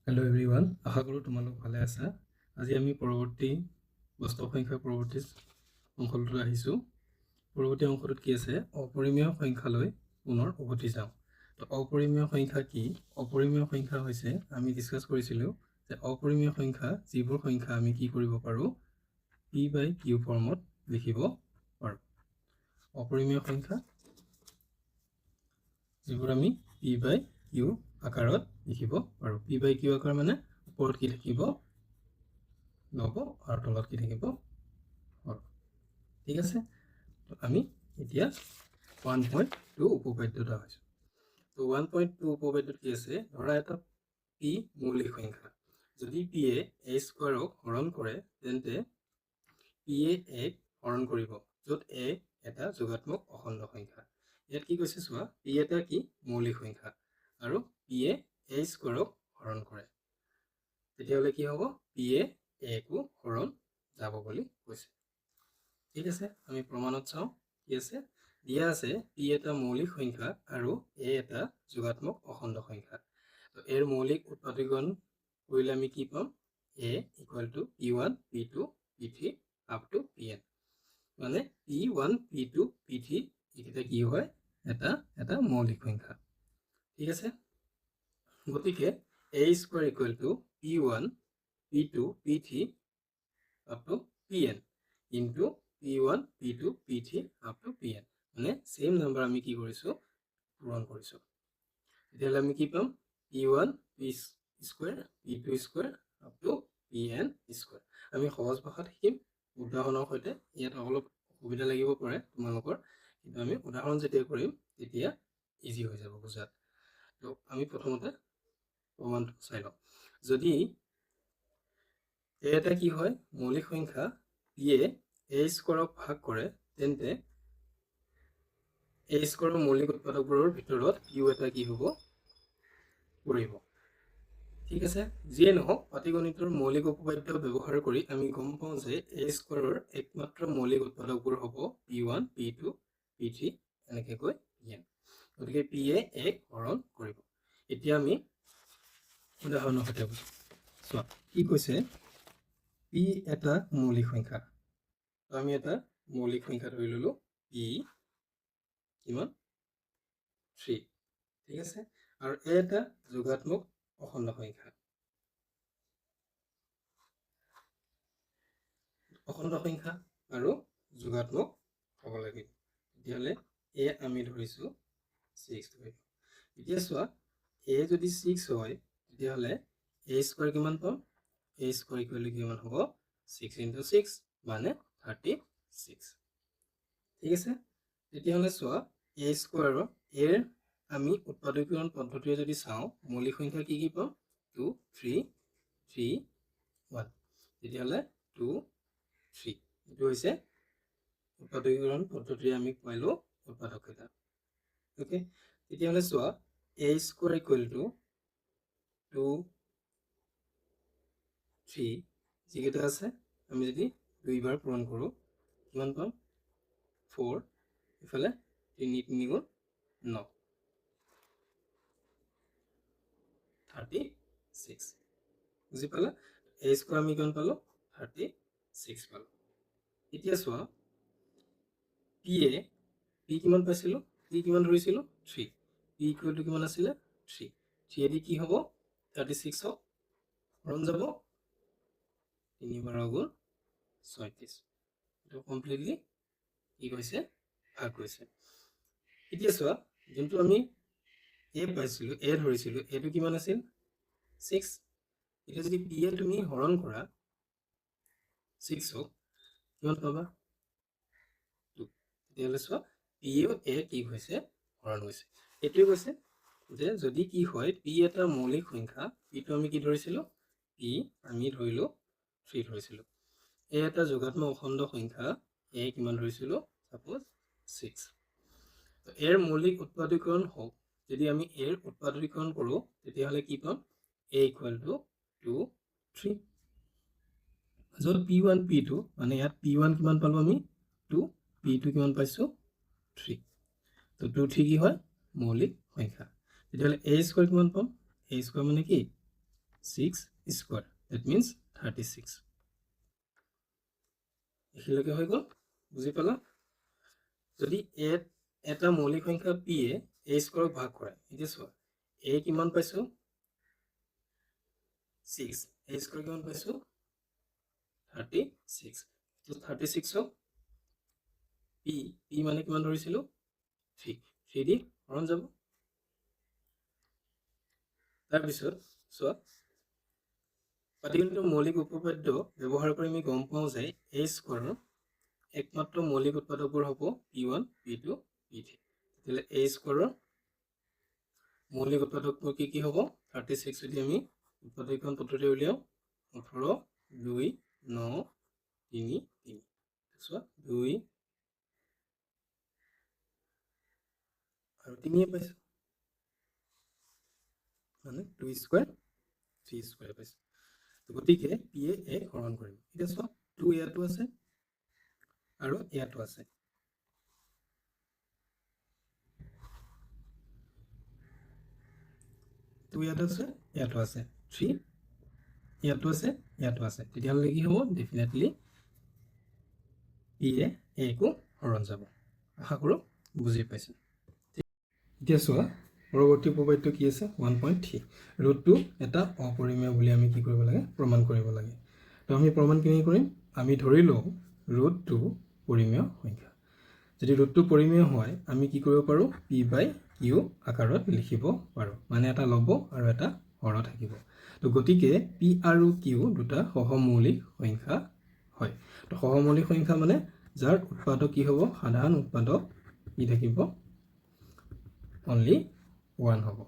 Hello' everyone, আশা কৰোঁ তোমালোক ভালে আছা। আজি আমি পৰৱৰ্তী বাস্তৱ সংখ্যাৰ পৰৱৰ্তী অংশটোলৈ আহিছোঁ। পৰৱৰ্তী অংশটোত কি আছে, অপৰিমেয় সংখ্যালৈ পুনৰ উভতি যাওঁ। তো অপৰিমেয় সংখ্যা কি? অপৰিমেয় সংখ্যা হৈছে, আমি ডিছকাছ কৰিছিলোঁ যে অপৰিমেয় সংখ্যা যিবোৰ সংখ্যা আমি কি কৰিব পাৰোঁ, p/q ফৰ্মত লিখিব পাৰোঁ। অপৰিমেয় সংখ্যা যিবোৰ আমি p/q আকাৰত লিখিব পাৰোঁ। p/q আকাৰ মানে ওপৰত কি থাকিব, লব, আৰু তলত কি থাকিব, হৰ। ঠিক আছে, তো আমি এতিয়া 1.2 উপপাদ্যত আহিছোঁ। তো 1.2 উপপাদ্যত কি আছে, ধৰা এটা p মৌলিক সংখ্যা। যদি p এ a স্কোৱাৰক হৰণ কৰে, তেন্তে p এ a হৰণ কৰিব, য'ত a এটা যোগাত্মক অখণ্ড সংখ্যা। ইয়াত কি কৈছে চোৱা, p এটা কি মৌলিক সংখ্যা আৰু p এ a স্কোৱাৰক হৰণ কৰে, তেতিয়াহ'লে কি হ'ব, p এ a কো হৰণ যাব বুলি কৈছে। ঠিক আছে, আমি প্ৰমাণত চাওঁ। কি আছে, দিয়া আছে p এটা মৌলিক সংখ্যা আৰু a এটা যোগাত্মক অখণ্ড সংখ্যা। তো এৰ মৌলিক উৎপাদকীকৰণ কৰিলে আমি কি পাম, a equal to p1 p2 p3 up to pn, মানে p1 p2 p3 এইকেইটা কি হয়, এটা মৌলিক সংখ্যা। ঠিক আছে, গতিকে a square equal to p1 p2 p3 up to pn into p1 p2 p3 up to pn, মানে সেম নাম্বাৰ আমি কি কৰিছোঁ, পূৰণ কৰিছোঁ। তেতিয়াহ'লে আমি কি পাম, p1 p square p2 square up to pn square. আমি সহজ ভাষাত শিকিম উদাহৰণৰ সৈতে। ইয়াত অলপ সুবিধা লাগিব পাৰে তোমালোকৰ, কিন্তু আমি উদাহৰণ যেতিয়া কৰিম তেতিয়া ইজি হৈ যাব বুজাত। তো আমি প্ৰথমতে প্ৰমাণটো চাই লওঁ। যদি এটা কি হয় মৌলিক সংখ্যা p এ a স্কোৱাৰক ভাগ কৰে, তেন্তে a স্কোৱাৰৰ মৌলিক উৎপাদকবোৰৰ ভিতৰত q এটা কি হ'ব, পৰিব। ঠিক আছে, যিয়ে নহওক পাটিগণিতৰ মৌলিক উপপাদ্য ব্যৱহাৰ কৰি আমি গম পাওঁ যে a স্কোৱাৰৰ একমাত্ৰ মৌলিক উৎপাদকবোৰ হ'ব p1 p2 p3 এনেকৈ গৈ pn, গতিকে p এ a হৰণ কৰিব। এতিয়া আমি উদাহৰণৰ সৈতে চোৱা, কি কৈছে, p এটা মৌলিক সংখ্যা। তো আমি এটা মৌলিক সংখ্যা ধৰি ললো p কিমান 3। ঠিক আছে, আৰু a এটা যোগাত্মক অখণ্ড সংখ্যা। অখণ্ড সংখ্যা আৰু যোগাত্মক হ'ব লাগিব, তেতিয়াহ'লে a আমি ধৰিছোঁ 6 ধৰিলোঁ। এতিয়া চোৱা, a যদি 6 হয়, তেতিয়াহ'লে a স্কোয়াৰ কিমান পাম, a স্কোয়াৰ ইকুৱেল কিমান হ'ব, 6 ইনটু 6 মানে 36। ঠিক আছে, তেতিয়াহ'লে চোৱা, a স্কোয়াৰৰ এৰ আমি উৎপাদকীকৰণ পদ্ধতিৰে যদি চাওঁ, মৌলিক সংখ্যা কি কি পাম, 2 3 3 1, তেতিয়াহ'লে 2 3, এইটো হৈছে উৎপাদকীকৰণ পদ্ধতিৰে আমি পাইলোঁ উৎপাদকতা। ওকে, তেতিয়াহ'লে চোৱা, a স্কোয়াৰ ইকুৱেল টু 2 3 যিকেইটা আছে আমি যদি দুইবাৰ পূৰণ কৰোঁ কিমান পাম, 4, ইফালে 3 3 গুণ 9, 36। বুজি পালা, a স্কোয়াৰ আমি কিমান পালোঁ, 36 পালোঁ। এতিয়া চোৱা, p কিমান পাইছিলোঁ, p কিমান ধৰিছিলোঁ 3, p ইকুৱেল টু কিমান আছিলে 3, 3 দি কি হ'ব, 36ক হৰণ যাব, 3 বাৰ গুণ 36, এইটো কমপ্লিটলি কি কৈছে, ভাগ গৈছে। এতিয়া চোৱা, যোনটো আমি a পাইছিলোঁ, a ধৰিছিলোঁ, এইটো কিমান আছিল 6। এতিয়া যদি p এ তুমি হৰণ কৰা 6ক কিমান পাবা 2, তেতিয়াহ'লে চোৱা p ও a কি হৈছে, হৰণ হৈছে। এইটোৱে কৈছে যে যদি কি হয়, p এটা মৌলিক সংখ্যা, p টো আমি কি ধৰিছিলোঁ, p আমি ধৰিলোঁ 3 ধৰিছিলোঁ, a এটা যোগাত্মক অখণ্ড সংখ্যা, a কিমান ধৰিছিলোঁ, সাপোজ 6। তো এৰ মৌলিক উৎপাদকীকৰণ হোক, যদি আমি এৰ উৎপাদকীকৰণ কৰোঁ তেতিয়াহ'লে কি পাম, a ইকুৱেল টু 2 3, য'ত p1 p2 মানে ইয়াত p1 কিমান পালোঁ আমি 2, p2 কিমান পাইছোঁ 3, তো 2 3 কি হয় মৌলিক সংখ্যা। তেতিয়াহ'লে a স্কোয়াৰ কিমান পাম, a স্কোয়াৰ মানে কি 6 স্কোয়ার, দ্যাট মিনস 36। এইখিলৈকে হৈ গ'ল, বুজি পালা? যদি এটা মৌলিক সংখ্যা p এ a স্কোয়াৰক ভাগ কৰে, এতিয়া চোৱা a কিমান পাইছো 6, a স্কোয়াৰ কিমান পাইছো 36। তো 36ক p মানে কিমান ধৰিছিলো 3 দি হৰণ যাব। তাৰপিছত চোৱা পাটিগণিতৰ মৌলিক উপপাদ্য ব্যৱহাৰ কৰি আমি গম পাওঁ যে a স্কোয়াৰৰ একমাত্ৰ মৌলিক উৎপাদকবোৰ হ'ব p1 p2 p3। তেতিয়াহ'লে a স্কোয়াৰৰ মৌলিক উৎপাদকবোৰ কি হ'ব 36 যদি আমি উৎপাদকীকৰণ পদ্ধতি উলিয়াও 18 2 9 3 3। চোৱা 2 আৰু 3 পাইছো, মানে 2 স্কোয়াৰ 3 স্কোয়াৰ পাইছো। গতিকে p এ a হৰণ কৰিব। এতিয়া চোৱা 2 ইয়াতো আছে আৰু ইয়াতো আছে। 2 ইয়াতো আছে, ইয়াতো আছে, 3 ইয়াতো আছে, ইয়াতো আছে। তেতিয়াহ'লে কি হ'ব ডেফিনেটলি p এ a কো হৰণ যাব। আশা কৰোঁ বুজি পাইছে। এতিয়া চোৱা পৰৱৰ্তী উপপাদ্য কি আছে 1.3, ৰুটটো এটা অপৰিমেয় বুলি আমি কি কৰিব লাগে প্ৰমাণ কৰিব লাগে। তো আমি প্ৰমাণ কেনেকৈ কৰিম, আমি ধৰি লওঁ ৰুটটো পৰিমেয় সংখ্যা। যদি ৰুটটো পৰিমেয় হয় আমি কি কৰিব পাৰোঁ p/q আকাৰত লিখিব পাৰোঁ, মানে এটা লব আৰু এটা হৰ থাকিব। তো গতিকে p আৰু q দুটা সহমৌলিক সংখ্যা হয়। তো সহমৌলিক সংখ্যা মানে যাৰ উৎপাদক কি হ'ব সাধাৰণ উৎপাদক কি থাকিব অনলি 1 হ'ব।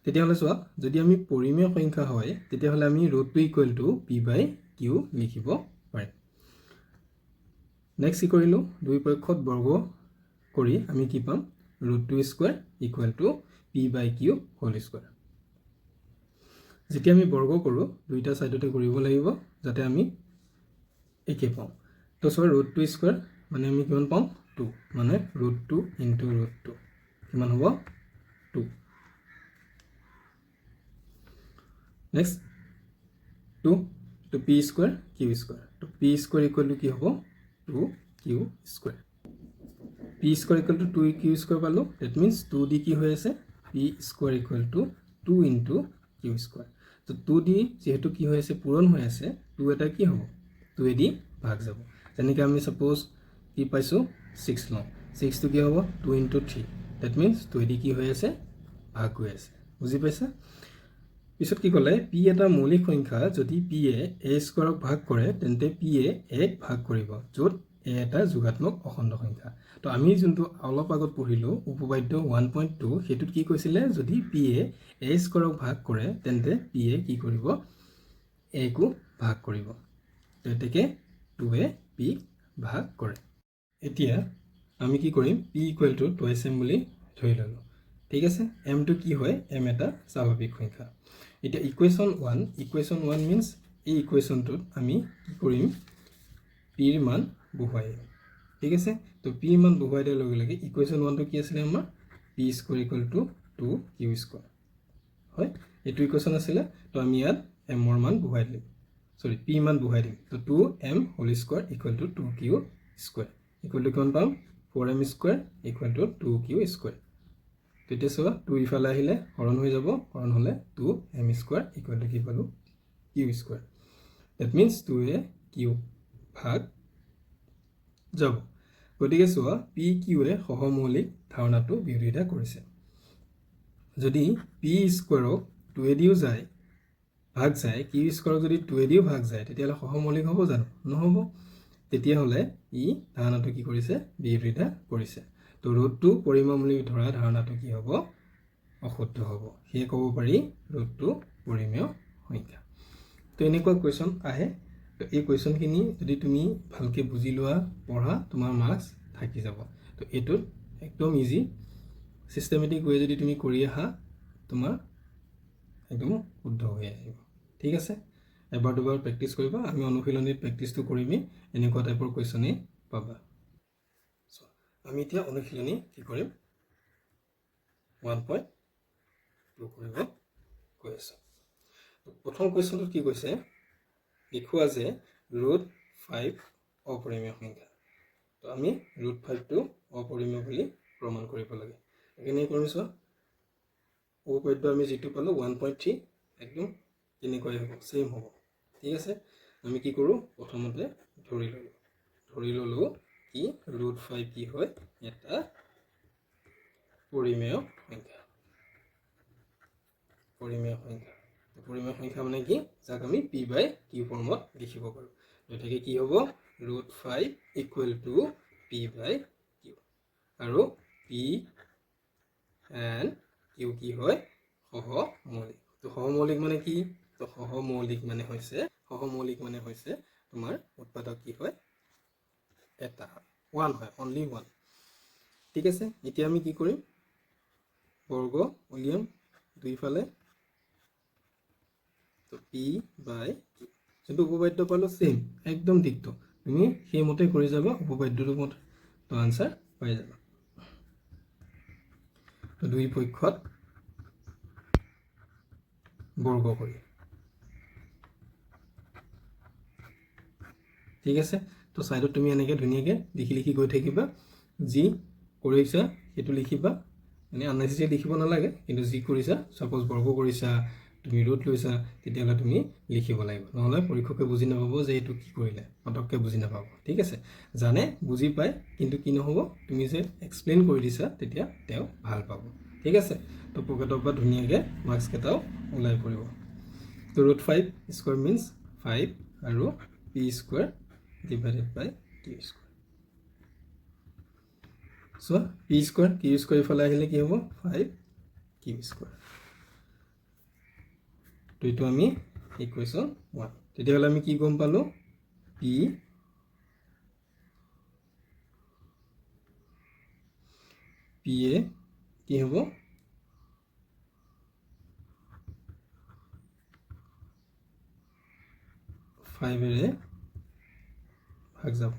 তেতিয়াহ'লে চোৱা যদি আমি পৰিমেয় সংখ্যা হয় তেতিয়াহ'লে আমি ৰুটটো ইকুৱেল টু p/q লিখিব পাৰিম। নেক্সট কি কৰিলোঁ দুই পক্ষত বৰ্গ কৰি আমি কি পাম root two square equal to p/q whole square. যেতিয়া আমি বৰ্গ কৰোঁ দুইটা সাইডতে কৰিব লাগিব যাতে আমি একে পাওঁ। তো চোৱা ৰুট2 স্কোয়াৰ মানে আমি কিমান পাম 2, মানে ৰুট2 ইনটু ৰুট2 কিমান হ'ব 2। নেক্সট 2 তো p স্কোয়াৰ q স্কোয়াৰ, তো p স্কোয়াৰ ইকুৱেল টু কি হ'ব 2q square. p square equal to 2q square পালো, দ্যাট মিন্স 2 দি কি হৈ আছে p square equal two 2 into q square. তো 2 দি যেহেতু কি হৈ আছে পূৰণ হৈ আছে 2 এটা কি হ'ব 2 দি ভাগ যাব। যেনেকৈ আমি সাপোজ কি পাইছোঁ 6 লওঁ, 6 টো কি হ'ব 2 ইনটু 3, দ্যাট মিন্স 2 দি কি হৈ আছে ভাগ হৈ আছে। বুজি পাইছা? পিছত কি ক'লে p এটা মৌলিক সংখ্যা যদি p এ a স্কোয়াৰক ভাগ কৰে তেন্তে p এ a ভাগ কৰিব, য'ত a এটা যোগাত্মক অখণ্ড সংখ্যা। তো আমি যোনটো অলপ আগত পঢ়িলোঁ উপপাদ্য 1.2 সেইটোত কি কৈছিলে যদি p এ a স্কোয়াৰক ভাগ কৰে তেন্তে p এ কি কৰিব a কো ভাগ কৰিব। তেতিয়াকে 2 এ p ভাগ কৰে। এতিয়া আমি কি কৰিম p equal to twice m বুলি ধৰি ল'লোঁ। ঠিক আছে, m টো কি হয় m এটা স্বাভাৱিক সংখ্যা। এতিয়া ইকুৱেশ্যন 1 মিন্স এই ইকুৱেশ্যনটোত আমি কি কৰিম পিৰ মান বহুৱাই দিম। ঠিক আছে, তো পিৰ মান বহুৱাই দিয়াৰ লগে লগে ইকুৱেশ্যন 1টো কি আছিলে আমাৰ P square equal to 2q square হয়, এইটো ইকুৱেশ্যন আছিলে। তো আমি ইয়াত এমৰ মান বহুৱাই দিম, সৰি পি মান বহুৱাই দিম। তো 2m whole square equal to 2q square equal to কিমান পাম 4m square equal to 2q square. তেতিয়া চোৱা 2 ইফালে আহিলে হৰণ হৈ যাব, হৰণ হ'লে 2m স্কোয়াৰ ইকুৱেল টু কি পালোঁ q square. That means 2 A q ভাগ যাব। গতিকে চোৱা পি কিউ এ সহমৌলিক ধাৰণাটো বিৰোধিতা কৰিছে। যদি পি স্কোয়াৰক 2 দিও যায় ভাগ যায়, কিউ স্কোয়াৰক যদি 2 দিও ভাগ যায় তেতিয়াহ'লে সহমৌলিক হ'ব জানো নহ'ব। তেতিয়াহ'লে ই ধাৰণাটো কি কৰিছে বিৰোধিতা কৰিছে। তো ৰুটটো পৰিমেয় বুলি ধৰা ধাৰণাটো কি হ'ব অশুদ্ধ হ'ব। সেয়ে ক'ব পাৰি ৰুটটো পৰিমেয় সংখ্যা। তো এনেকুৱা কুৱেশ্যন আহে। তো এই কুৱেশ্যনখিনি যদি তুমি ভালকৈ বুজি লোৱা পঢ়া তোমাৰ মাৰ্কছ থাকি যাব। তো এইটোত একদম ইজি চিষ্টেমেটিক ৱে যদি তুমি কৰি আহা তোমাৰ একদম শুদ্ধ হৈ আহিব। ঠিক আছে, এবাৰ দুবাৰ প্ৰেক্টিছ কৰিবা, আমি অনুশীলনীত প্ৰেক্টিছটো কৰিমেই, এনেকুৱা টাইপৰ কুৱেশ্যনেই পাবা। আমি এতিয়া অনুশীলনী কি কৰিম 1.2 কৰিব গৈ আছোঁ। প্ৰথম কুৱেশ্যনটোত কি কৈছে, দেখুওৱা যে √5 অপৰিমেয় সংখ্যা। তো আমি √5টো অপৰিমেয় বুলি প্ৰমাণ কৰিব লাগে। কেনেকৈ কৰিম চোৱা, উপপাদ্য আমি যিটো পালোঁ 1.3 একদম তেনেকুৱাই হ'ব, ছেইম হ'ব। ঠিক আছে, আমি কি কৰোঁ, প্ৰথমতে ধৰি ল'লোঁ কি √5 কি হয়, এটা পৰিমেয় সংখ্যা। পৰিমেয় সংখ্যা মানে কি, যাক আমি p/q ফৰ্মত লিখিব পাৰোঁ। গতিকে কি হ'ব, √5 = p/q, আৰু p and q কি হয়, সহমৌলিক। তো সহমৌলিক মানে কি, তো সহমৌলিক মানে হৈছে তোমাৰ উৎপাদক কি হয়, এটা 1 হয়, অনলি 1। ঠিক আছে, এতিয়া আমি কি কৰিম, বৰ্গ উলিয়াম দুইফালে। তো p/q যোনটো উপপাদ্য পালোঁ ছেইম, একদম ঠিকটো, তুমি সেইমতে কৰি যাবা, উপপাদ্যটোৰ মতে তো আনচাৰ পাই যাবা। তো দুই পক্ষত বৰ্গ কৰি। ঠিক আছে, তো ছাইডত তুমি এনেকৈ ধুনীয়াকৈ লিখি গৈ থাকিবা, যি কৰিছা সেইটো লিখিবা, মানে আননেচেছাৰী লিখিব নালাগে, কিন্তু যি কৰিছা, ছাপ'জ বৰ্গ কৰিছা, তুমি ৰুট লৈছা, তেতিয়াহ'লে তুমি লিখিব লাগিব, নহ'লে পৰীক্ষকে বুজি নাপাব যে এইটো কি কৰিলে, পটককৈ বুজি নাপাব। ঠিক আছে, জানে বুজি পায়, কিন্তু কি নহ'ব, তুমি যে এক্সপ্লেইন কৰি দিছা তেতিয়া তেওঁ ভাল পাব। ঠিক আছে, তো পকেটৰ পৰা ধুনীয়াকৈ মাৰ্কছকেইটাও ওলাই পৰিব। তো √5 স্কুৱাৰ মিনছ 5 আৰু p² / q²। চ' p² q² ইফালে আহিলে কি হ'ব, 5q²। তো এইটো আমি ইকুৱেশ্যন 1। তেতিয়াহ'লে আমি কি গম পালোঁ, p এ কি হ'ব, 5ৰে ভাগ যাব।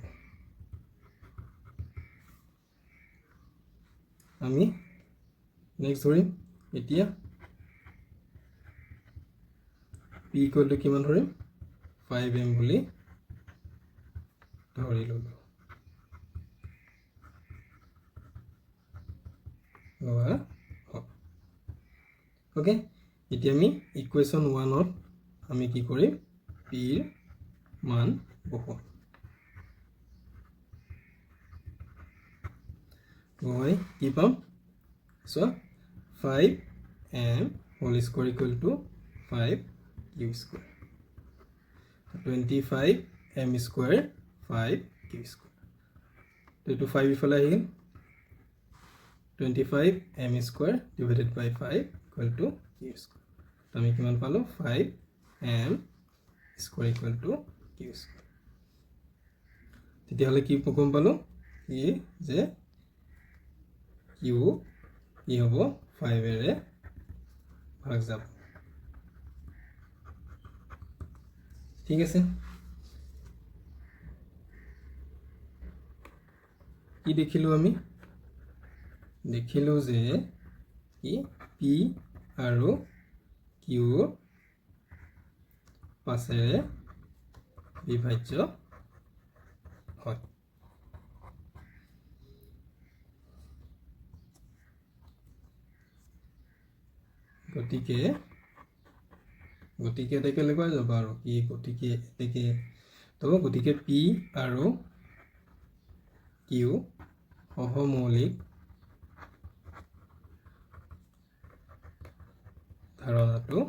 আমি নেক্সট ধৰিম, এতিয়া p = কিমান ধৰিম, 5m বুলি ধৰি ল'লোঁ। অ'কে, এতিয়া আমি ইকুৱেশ্যন 1ত আমি কি কৰিম, pৰ মান বহুৱাম। মই কি পাম, চোৱা 5m² = 5q²। 25m² 5q²। তো এইটো 5 ইফালে আহিল, 25m² / 5 = q²। তো আমি কিমান পালোঁ, 5m² = q²। তেতিয়াহ'লে কি গম পালোঁ, কি যে q কি হ'ব, 5ৰে ভাগ যাব। ঠিক আছে, কি দেখিলোঁ, আমি দেখিলোঁ যে কি p আৰু q 5ৰে বিভাজ্য হয়। গতিকে এটাকে লগাই যাবা আৰু কি, গতিকে এটাকে, তো গতিকে p আৰু q সহমৌলিক ধাৰণাটো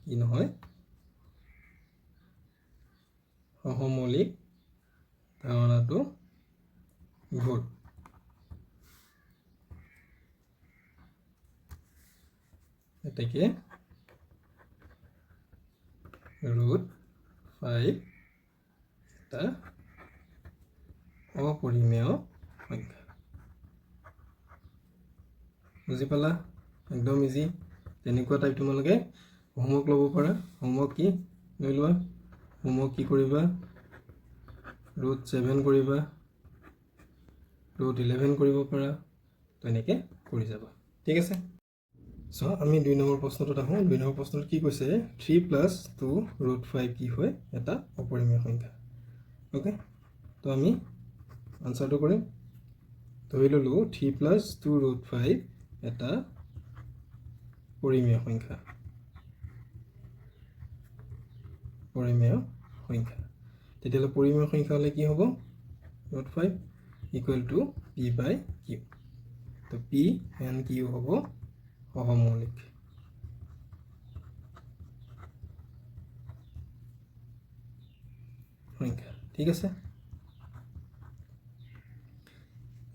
কি নহয়, সহমৌলিক ধাৰণাটো ভুল। এটাকে √5 এটা অপৰিমেয় সংখ্যা। বুজি পালা, একদম ইজি। তেনেকুৱা টাইপ তোমালোকে হোমৱৰ্ক ল'ব পাৰা। হোমৱৰ্ক কি লৈ লোৱা, হোমৱৰ্ক কি কৰিবা, √7 কৰিবা, √11 কৰিব পাৰা, তো এনেকৈ কৰি যাবা। ঠিক আছে। সো আমি 2 নম্বৰ প্ৰশ্নটোত আহোঁ 2 নম্বৰ প্ৰশ্নটোত কি কৈছে 3 + 2 √5 কি হয় এটা অপৰিমেয় সংখ্যা ওকে তো আমি আনসাৰটো কৰিম ধৰি ললো 3 + 2 √5 এটা পৰিমেয় সংখ্যা তেতিয়াহ'লে পৰিমেয় সংখ্যা হ'লে কি হ'ব √5 = p/q তো p and q হ'ব সহমৌলিক সংখ্যা ঠিক আছে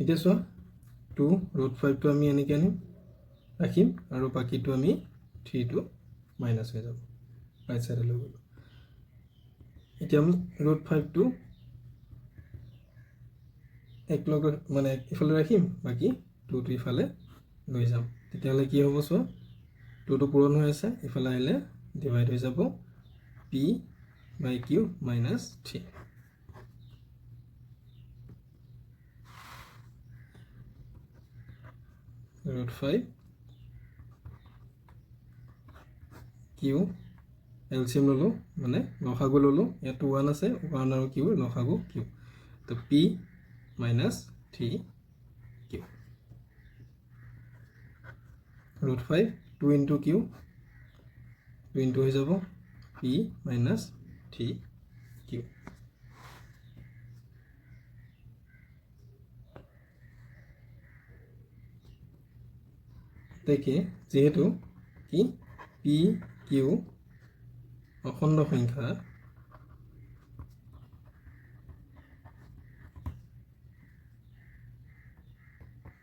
এতিয়া চোৱা 2 √5 টো আমি এনেকৈ আনিম ৰাখিম আৰু বাকিটো আমি 3 টো মাইনাস হৈ যাব ৰাইট সাইডে লৈ গ'লো এতিয়া আমি √5 টো এক লগত মানে ইফালে ৰাখিম বাকি 2 টো ইফালে লৈ যাম তেতিয়াহ'লে কি হ'ব চোৱা 2 টো পূৰণ হৈ আছে ইফালে আহিলে ডিভাইড হৈ যাব p/q - 3 √5 q এলচিএম ললো মানে লসাগু ললো ইয়াতো 1 আছে 1 আৰু q লসাগু q তো p - 3q √5 2 * q 2 হৈ যাব p - 3q দেখে যেহেতু কি p q অখণ্ড সংখ্যা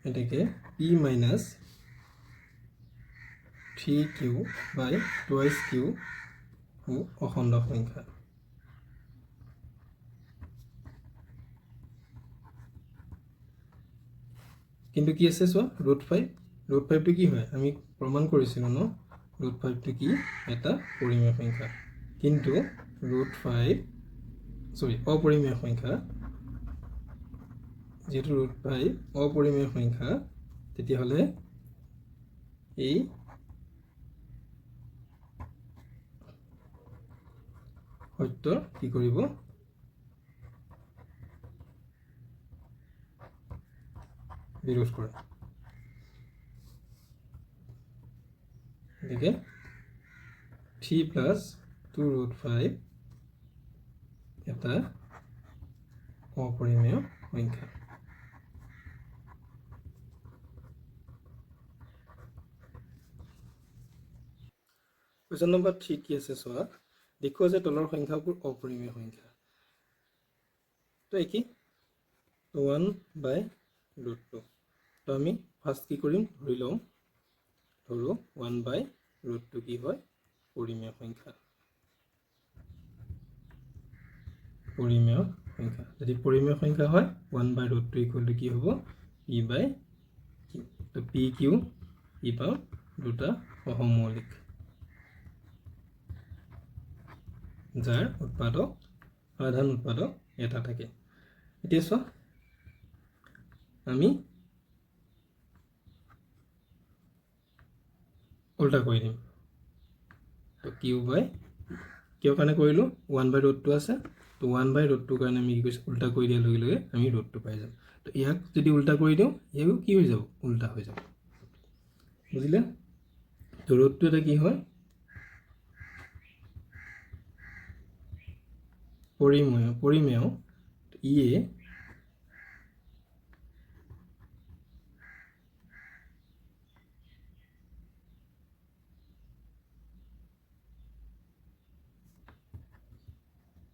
এটাকে p - 3q / 2q অখণ্ড সংখ্যা কিন্তু কি আছে চোৱা √5 টো কি হয় আমি প্ৰমাণ কৰিছিলো ন √5 টো কি এটা পৰিমেয় সংখ্যা কিন্তু অপৰিমেয় সংখ্যা যেহেতু √5 অপৰিমেয় সংখ্যা তেতিয়াহ'লে এই সত্য কি কৰিব বিৰোধ কৰে গতিকে 3 + 2 √5 এটা অপৰিমেয় সংখ্যা কুৱেশ্যন নম্বৰ 3 কি আছে চোৱা দেখুৱা যে তলৰ সংখ্যাবোৰ অপৰিমেয় সংখ্যা তো একেই 1/√2 তো আমি ফাৰ্ষ্ট কি কৰিম ধৰি লওঁ ধৰো 1/√2 কি হয় পৰিমেয় সংখ্যা যদি পৰিমেয় সংখ্যা হয় 1/√2 কি হ'ব p/q তো pq ই পাওঁ দুটা সহমৌলিক যাৰ উৎপাদক সাধাৰণ উৎপাদক এটা থাকে এতিয়া চোৱা আমি উল্টা কৰি দিম তো q/p কিয় কাৰণে কৰিলো 1/√2 আছে তো 1/√2 কাৰণে আমি কি কৰিছো উল্টা কৰি দিয়াৰ লগে লগে আমি √2 পাই যাম তো ইয়াক যদি উল্টা কৰি দিওঁ ইয়াও কি হৈ যাব উল্টা হৈ যাব বুজিলে তো √2 এটা কি হয় পৰিমেয় ইয়ে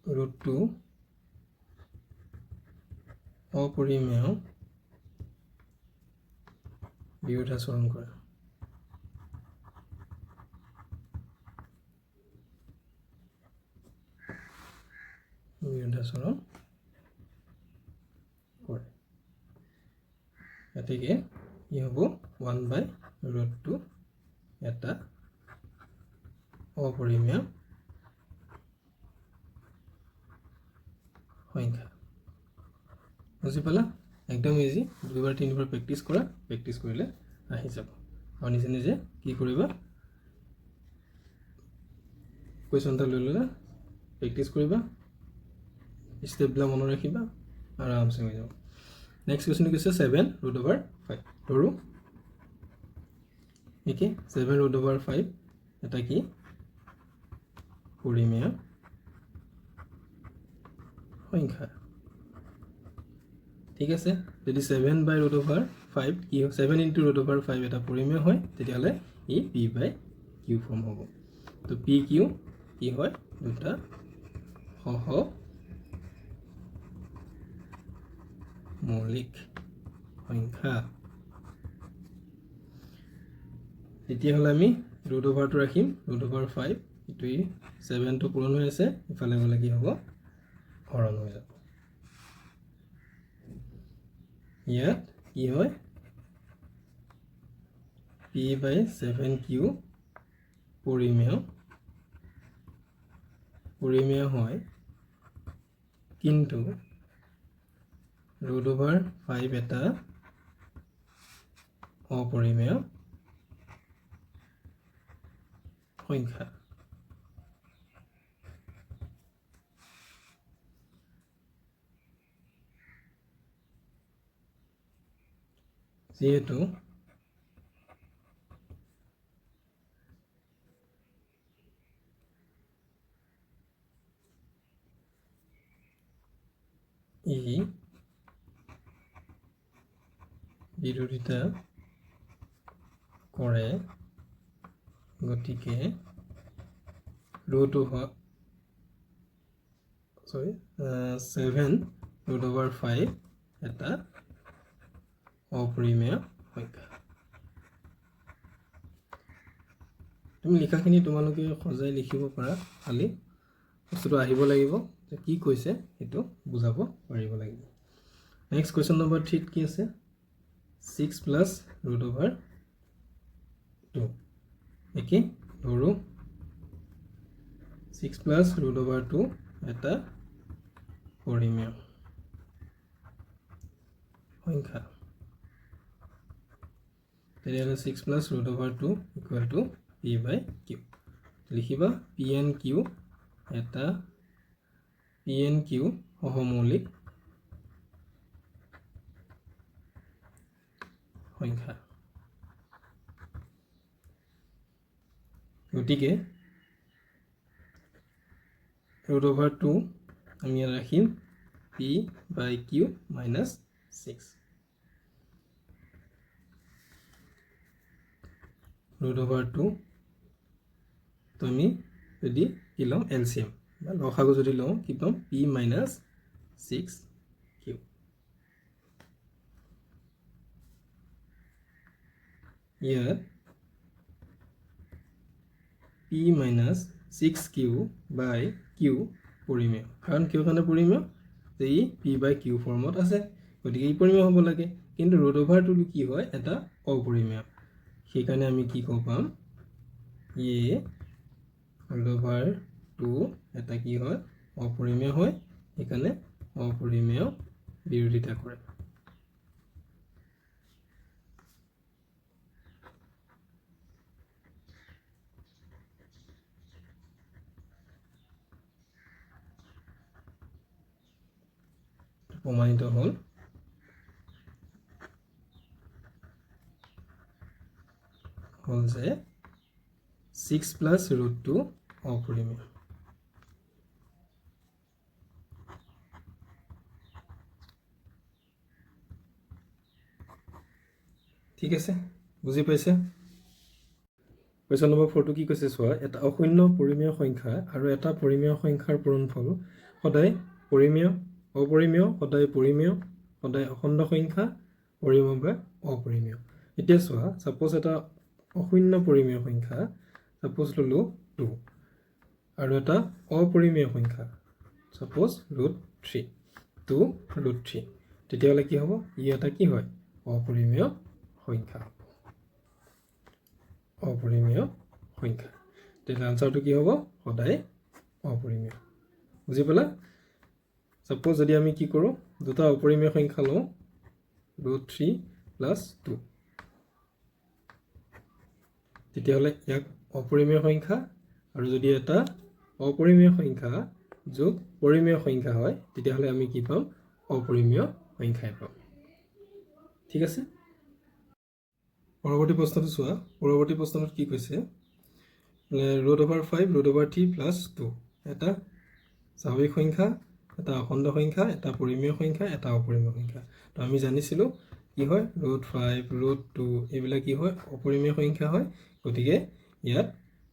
√2 অপৰিমেয় বিৰোধাচৰণ কৰে গতিকে কি হ'ব 1/√2 এটা অপৰিমেয় সংখ্যা বুজি পালা একদম ইজি দুইবাৰ তিনিবাৰ প্ৰেক্টিছ কৰা প্ৰেক্টিছ কৰিলে আহি যাব আৰু নিজে নিজে কি কৰিবা কুৱেশ্যনটা লৈ ল'লা প্ৰেক্টিছ কৰিবা ষ্টেপবিলাক মনত ৰাখিবা আৰামছে হৈ যাব নেক্সট কুৱেশ্যন কৈছে 7√5 ধৰোঁ একে 7√5 এটা কি পৰিমেয় সংখ্যা ঠিক আছে যদি 7/√5 কি 7 * √5 এটা পৰিমেয় হয় তেতিয়াহ'লে ই p/q ফৰ্ম হ'ব তো pq কি হয় দুটা সহমৌলিক সংখ্যা তেতিয়াহ'লে আমি √টো ৰাখিম √5 ইটোই 7 টো পূৰণ হৈ আছে ইফালে গ'লে কি হ'ব হৰণ হৈ যাব ইয়াত কি হয় p/7q পৰিমেয় হয় কিন্তু √5 এটা অপৰিমেয় সংখ্যা যেহেতু ই বিৰোধিতা কৰে গতিকে √7/5 এটা অপৰিমেয় সংখ্যা তুমি লিখাখিনি তোমালোকে সজাই লিখিব পাৰা খালি বস্তুটো আহিব লাগিব যে কি কৈছে সেইটো বুজাব পাৰিব লাগিব নেক্সট কুৱেশ্যন নম্বৰ 3 কি আছে 6 + √2 একে ধৰো 6 + √2 এটা পৰিমেয় সংখ্যা তেতিয়াহ'লে 6 + √2 = p/q লিখিবা pnq এটা pnq সহমৌলিক সংখ্যা গতিকে √2 আমি ইয়াত ৰাখিম p/q - 6 √2 তো আমি যদি কি লওঁ এলচিএম বা লসাগু যদি লওঁ কি পাম p - 6q ইয়াত p - 6q/q পৰিমেয় কাৰণ কিয় কাৰণে পৰিমেয় যে ই p/q ফৰ্মত আছে গতিকে ই পৰিমেয় হ'ব লাগে কিন্তু √2 কি হয় এটা অপৰিমেয় সেইকাৰণে আমি কি ক'ব পাম √2 এটা কি হয় অপৰিমেয় হয় সেইকাৰণে অপৰিমেয় বিৰোধিতা কৰে প্ৰমাণিত হ'ল যে 6 + √2 অপৰিমেয় ঠিক আছে বুজি পাইছে কুৱেশ্যন নম্বৰ 4 কি কৈছে চোৱা এটা অশূন্য পৰিমেয় সংখ্যা আৰু এটা পৰিমেয় সংখ্যাৰ পূৰণফল সদায় পৰিমেয় অপৰিমেয় সদায় পৰিমেয় সদায় অখণ্ড সংখ্যা পৰিমেয় বা অপৰিমেয় এতিয়া চোৱা সাপোজ এটা অশূন্য পৰিমেয় সংখ্যা সাপোজ ললো 2 আৰু এটা অপৰিমেয় সংখ্যা সাপোজ √3 2 √3 তেতিয়াহ'লে কি হ'ব ই এটা কি হয় অপৰিমেয় সংখ্যা অপৰিমেয় সংখ্যা তেতিয়াহ'লে আনসাৰটো কি হ'ব সদায় অপৰিমেয় বুজি পালা সাপোজ যদি আমি কি কৰোঁ দুটা অপৰিমেয় সংখ্যা লওঁ √3 + 2 তেতিয়াহ'লে ইয়াক অপৰিমেয় সংখ্যা, আৰু যদি এটা অপৰিমেয় সংখ্যা যোগ পৰিমেয় সংখ্যা হয় তেতিয়াহ'লে আমি কি পাম? অপৰিমেয় সংখ্যাই পাম। ঠিক আছে, পৰৱৰ্তী প্ৰশ্নটো চোৱা। পৰৱৰ্তী প্ৰশ্নটোত কি কৈছে? √5 √3 + 2 এটা স্বাভাৱিক সংখ্যা, এটা অখণ্ড সংখ্যা, এটা পৰিমেয় সংখ্যা, এটা অপৰিমেয় সংখ্যা। তো আমি জানিছিলোঁ কি হয়, √5 √2 এইবিলাক কি হয়? অপৰিমেয় সংখ্যা হয়। গতিকে ইয়াত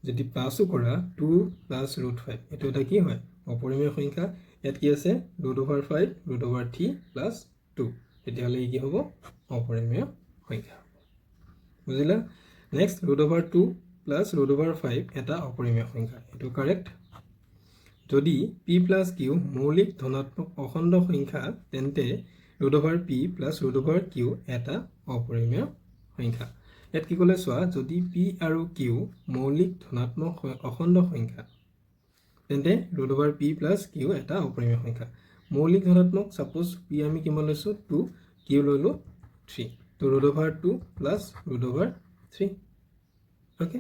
যদি প্লাছো কৰা 2 + √5 এইটো এটা কি হয়? অপৰিমেয় সংখ্যা। ইয়াত কি আছে? √5 √3 + 2, তেতিয়াহ'লে ই কি হ'ব? অপৰিমেয় সংখ্যা। বুজিলা? নেক্সট √2 + √5 এটা অপৰিমেয় সংখ্যা, এইটো কাৰেক্ট। যদি p + q মৌলিক ধনাত্মক অখণ্ড সংখ্যা তেন্তে √p + √q এটা অপৰিমেয় সংখ্যা। ইয়াত কি ক'লে চোৱা, যদি p আৰু q মৌলিক ধনাত্মক অখণ্ড সংখ্যা তেন্তে √p + q এটা অপৰিমেয় সংখ্যা। মৌলিক ধনাত্মক, ছাপোজ p আমি কিমান লৈছোঁ? 2, q ল'লোঁ 3, তো √2 + √3। অ'কে,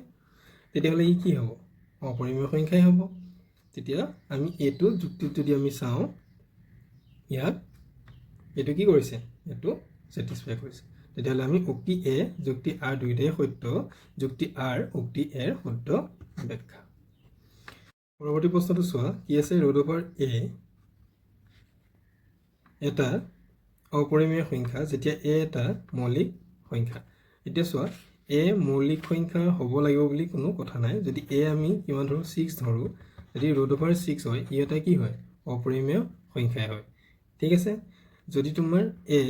তেতিয়াহ'লে ই কি হ'ব? অপৰিমেয় সংখ্যাই হ'ব। তেতিয়া আমি এইটো যুক্তিত যদি আমি চাওঁ, ইয়াত এইটো কি কৰিছে? এইটো ছেটিছফাই কৰিছে। তেতিয়াহ'লে আমি উক্তি এ যুক্তি আৰ দুয়োটাই সত্য, যুক্তি আৰ উক্তি এৰ শুদ্ধ ব্যাখ্যা। পৰৱৰ্তী প্ৰশ্নটো চোৱা, কি আছে? √a এটা অপৰিমেয় সংখ্যা যেতিয়া a এটা মৌলিক সংখ্যা। এতিয়া চোৱা, a মৌলিক সংখ্যা হ'ব লাগিব বুলি কোনো কথা নাই। যদি a আমি কিমান ধৰোঁ? 6 ধৰোঁ। যদি √6 হয়, ই এটা কি হয়? অপৰিমেয় সংখ্যাই হয়। ঠিক আছে, যদি তোমাৰ a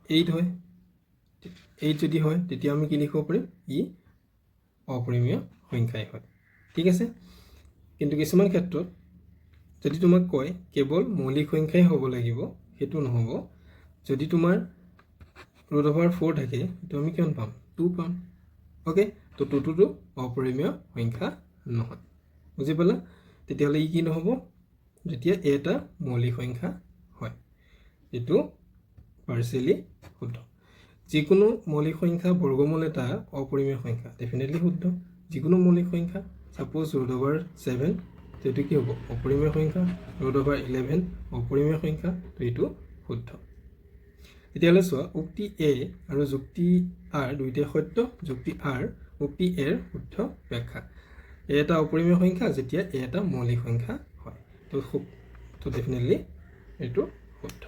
8 হয়, 8 যদি হয়, তেতিয়া আমি কি লিখিব পাৰিম? ই অপৰিমেয় সংখ্যাই হয়। ঠিক আছে, কিন্তু কিছুমান ক্ষেত্ৰত যদি তোমাক কয় কেৱল মৌলিক সংখ্যাই হ'ব লাগিব, সেইটো নহ'ব। যদি তোমাৰ √4 থাকে, সেইটো আমি কিমান পাম? 2 পাম। অ'কে, তো 2টো অপৰিমেয় সংখ্যা নহয়। বুজি পালা? তেতিয়াহ'লে ই কি নহ'ব? যেতিয়া a এটা মৌলিক সংখ্যা হয়, এইটো পাৰ্চিয়েলি শুদ্ধ। যিকোনো মৌলিক সংখ্যা বৰ্গমূল এটা অপৰিমেয় সংখ্যা, ডেফিনেটলি শুদ্ধ। যিকোনো মৌলিক সংখ্যা, ছাপোজ √7, তো এইটো কি হ'ব? অপৰিমেয় সংখ্যা। √11 অপৰিমেয় সংখ্যা, তো এইটো শুদ্ধ। তেতিয়াহ'লে চোৱা, উক্তি এ আৰু যুক্তি আৰ দুয়োটাই সত্য, যুক্তি আৰ উক্তি এৰ শুদ্ধ ব্যাখ্যা। এ এটা অপৰিমেয় সংখ্যা যেতিয়া এ এটা মৌলিক সংখ্যা হয়, তো ডেফিনেটলি এইটো শুদ্ধ।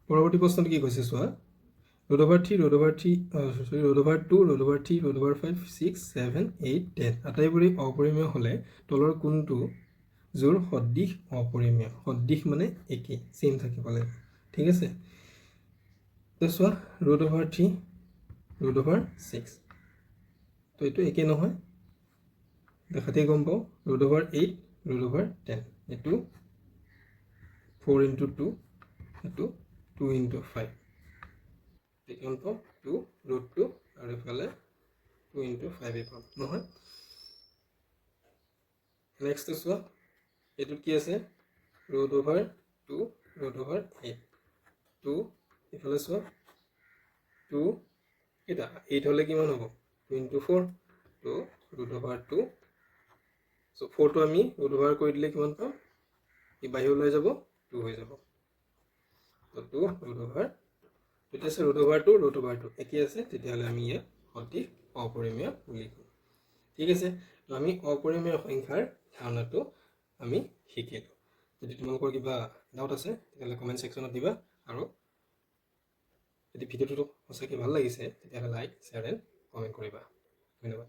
পৰৱৰ্তী প্ৰশ্নটো কি কৈছে চোৱা, √2 √3 √5 6 7 8 10 আটাইবোৰেই অপৰিমেয় হ'লে তলৰ কোনটো যোৰ সদৃশ অপৰিমেয়? সদৃশ মানে একেই, চেম থাকিব লাগে। ঠিক আছে, তো চোৱা, √3 √6, তো এইটো একে নহয়, দেখাতেই গম পাওঁ। √8 √10, এইটো 4 × 2, এইটো 2 × 5, কিমান পাওঁ? 2 √2, আৰু এইফালে 2 × 5 পাম, নহয়? নেক্সটটো চোৱা, এইটোত কি আছে? √2 √8, 2, এইফালে চোৱা 2 কেইটা? 8 হ'লে কিমান হ'ব? 2 × 4, তো √2, চ' 4টো আমি √2 কৰি দিলে কিমান পাম? ই বাহিৰ ওলাই যাব, 2 হৈ যাব। তো 2 √2, তেতিয়া আছে √2 একেই আছে, তেতিয়াহ'লে আমি ইয়াক সদৃশ অপৰিমেয় বুলি কওঁ। ঠিক আছে, তো আমি অপৰিমেয় সংখ্যাৰ ধাৰণাটো আমি শিকিলোঁ। যদি তোমালোকৰ কিবা ডাউট আছে তেতিয়াহ'লে কমেণ্ট ছেকশ্যনত দিবা, আৰু যদি ভিডিঅ'টো সঁচাকৈ ভাল লাগিছে তেতিয়াহ'লে লাইক, শ্বেয়াৰ এণ্ড কমেণ্ট কৰিবা। ধন্যবাদ।